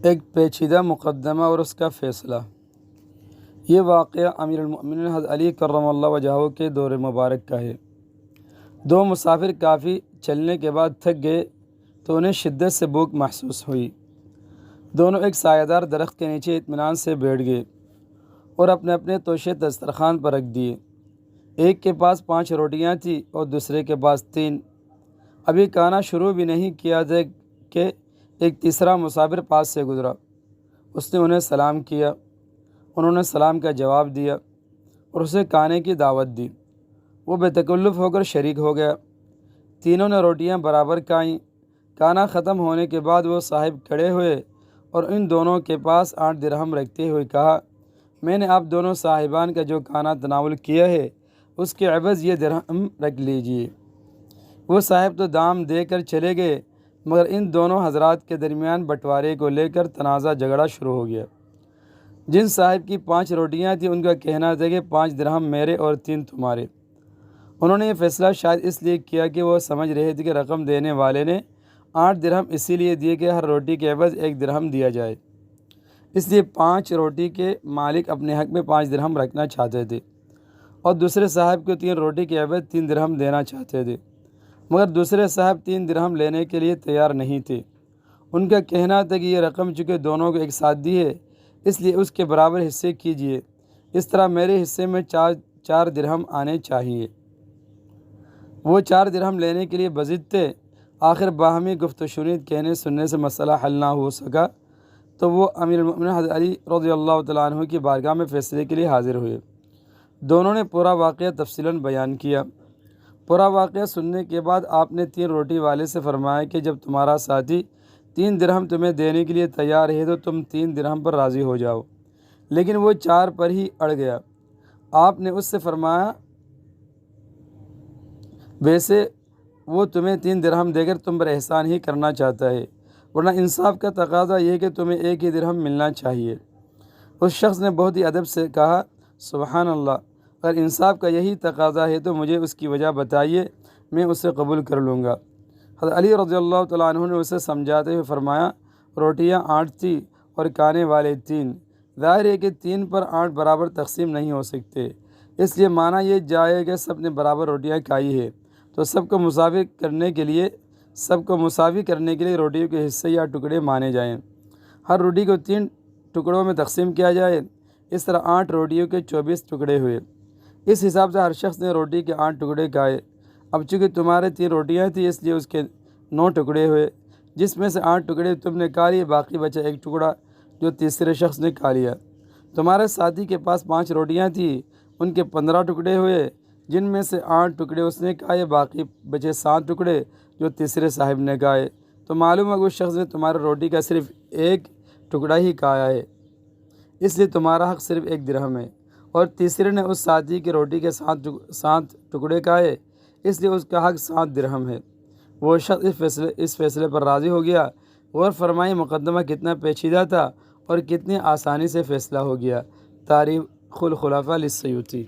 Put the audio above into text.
ایک پیچیدہ مقدمہ اور اس کا فیصلہ۔ یہ واقعہ امیر المؤمنین حضرت علی کرم اللہ وجہہ کے دور مبارک کا ہے۔ دو مسافر کافی چلنے کے بعد تھک گئے تو انہیں شدت سے بھوک محسوس ہوئی۔ دونوں ایک سایہ دار درخت کے نیچے اطمینان سے بیٹھ گئے اور اپنے اپنے توشے دسترخوان پر رکھ دیے۔ ایک کے پاس 5 روٹیاں تھیں اور دوسرے کے پاس 3۔ ابھی کھانا شروع بھی نہیں کیا تھا کہ ایک تیسرا مسافر پاس سے گزرا۔ اس نے انہیں سلام کیا، انہوں نے سلام کا جواب دیا اور اسے کھانے کی دعوت دی۔ وہ بے تکلف ہو کر شریک ہو گیا۔ تینوں نے روٹیاں برابر کھائیں۔ کھانا ختم ہونے کے بعد وہ صاحب کھڑے ہوئے اور ان دونوں کے پاس 8 درہم رکھتے ہوئے کہا، میں نے آپ دونوں صاحبان کا جو کھانا تناول کیا ہے اس کے عوض یہ درہم رکھ لیجیے۔ وہ صاحب تو دام دے کر چلے گئے، مگر ان دونوں حضرات کے درمیان بٹوارے کو لے کر تنازع جھگڑا شروع ہو گیا۔ جن صاحب کی 5 روٹیاں تھیں ان کا کہنا تھا کہ 5 درہم میرے اور 3 تمہارے۔ انہوں نے یہ فیصلہ شاید اس لیے کیا کہ وہ سمجھ رہے تھے کہ رقم دینے والے نے 8 درہم اسی لیے دیے کہ ہر روٹی کے عوض 1 درہم دیا جائے، اس لیے 5 روٹی کے مالک اپنے حق میں 5 درہم رکھنا چاہتے تھے اور دوسرے صاحب کو 3 روٹی کے عوض 3 درہم دینا چاہتے تھے، مگر دوسرے صاحب 3 درہم لینے کے لیے تیار نہیں تھے۔ ان کا کہنا تھا کہ یہ رقم چونکہ دونوں کو ایک ساتھ دی ہے اس لیے اس کے برابر حصے کیجیے، اس طرح میرے حصے میں 4 درہم آنے چاہیے۔ وہ 4 درہم لینے کے لیے بضد تھے۔ آخر باہمی گفت و شنید کہنے سننے سے مسئلہ حل نہ ہو سکا تو وہ امیر المؤمنین حضرت علی رضی اللہ تعالیٰ عنہ کی بارگاہ میں فیصلے کے لیے حاضر ہوئے۔ دونوں نے پورا واقعہ تفصیلاً بیان کیا۔ پورا واقعہ سننے کے بعد آپ نے 3 روٹی والے سے فرمایا کہ جب تمہارا ساتھی 3 درہم تمہیں دینے کے لیے تیار ہے تو تم 3 درہم پر راضی ہو جاؤ، لیکن وہ 4 پر ہی اڑ گیا۔ آپ نے اس سے فرمایا، ویسے وہ تمہیں 3 درہم دے کر تم پر احسان ہی کرنا چاہتا ہے، ورنہ انصاف کا تقاضا یہ کہ تمہیں 1 ہی درہم ملنا چاہیے۔ اس شخص نے بہت ہی ادب سے کہا، سبحان اللہ، اگر انصاف کا یہی تقاضا ہے تو مجھے اس کی وجہ بتائیے، میں اسے قبول کر لوں گا۔ حضرت علی رضی اللہ تعالیٰ عنہ نے اسے سمجھاتے ہوئے فرمایا، روٹیاں 8 تھیں اور کھانے والے 3، ظاہر ہے کہ 3 پر 8 برابر تقسیم نہیں ہو سکتے، اس لیے معنی یہ جائے کہ سب نے برابر روٹیاں کھائی ہے تو سب کو مساوی کرنے کے لیے روٹیوں کے حصے یا ٹکڑے مانے جائیں۔ ہر روٹی کو 3 ٹکڑوں میں تقسیم کیا جائے، اس طرح 8 روٹیوں کے 24 ٹکڑے ہوئے۔ اس حساب سے ہر شخص نے روٹی کے 8 ٹکڑے کھائے۔ اب چونکہ تمہارے 3 روٹیاں تھیں اس لیے اس کے 9 ٹکڑے ہوئے، جس میں سے 8 ٹکڑے تم نے کھا لیے، باقی بچا 1 ٹکڑا جو تیسرے شخص نے کھا لیا۔ تمہارے ساتھی کے پاس 5 روٹیاں تھیں، ان کے 15 ٹکڑے ہوئے، جن میں سے 8 ٹکڑے اس نے کھائے، باقی بچے 7 ٹکڑے جو تیسرے صاحب نے کھائے۔ تو معلوم ہے کہ اس شخص نے تمہاری روٹی کا صرف 1 ٹکڑا ہی کھایا ہے، اس لیے تمہارا حق صرف 1 درہم ہے، اور تیسرے نے اس ساتھی کی روٹی کے 7 ٹکڑے کھائے، اس لیے اس کا حق 7 درہم ہے۔ وہ شخص اس فیصلے پر راضی ہو گیا۔ غور فرمائیں مقدمہ کتنا پیچیدہ تھا اور کتنی آسانی سے فیصلہ ہو گیا۔ تاریخ الخلفاء للسیوطی۔